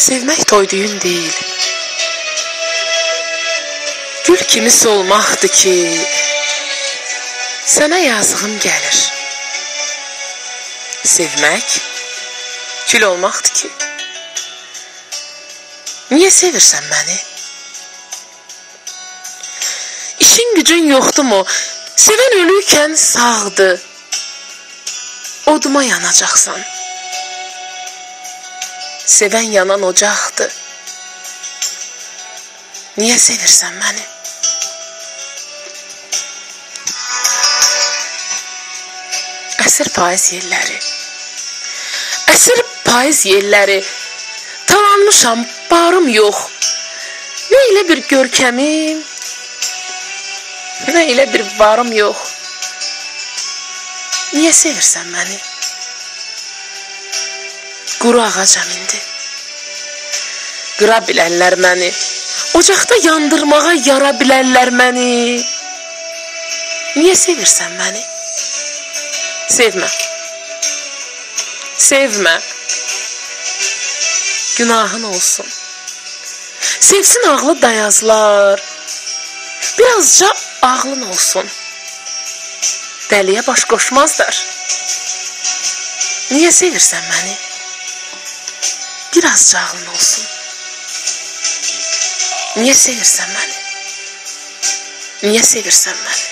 Sevmək toyduyun deyil. Gül kimi solmaqdır ki, sənə yazığım gəlir. Sevmək kül olmaqdır ki, niyə sevirsən məni? İşin gücün yoxdur mu? Sevən ölüykən sağdır. Oduma yanacaqsan. Sevən yanan ocaqdır. Niyə sevirsən məni? Əsir payız yelləri. Əsir payız yelləri. Talanmışam, barım yox. Nə ilə bir görkəmim, nə ilə bir varım yox. Niyə sevirsən məni? Quru ağacam indi. Qıra bilənlər məni, ocaqda yandırmağa yara bilənlər məni. Niyə sevirsən məni? Sevmə. Sevmə. Günahın olsun. Sevsin ağlı dayazlar. Birazca ağlın olsun. Dəliyə baş qoşmazlar. Niyə sevirsən məni? Birazca ağlın olsun. Niyə sevirsən məni? Niyə sevirsən məni?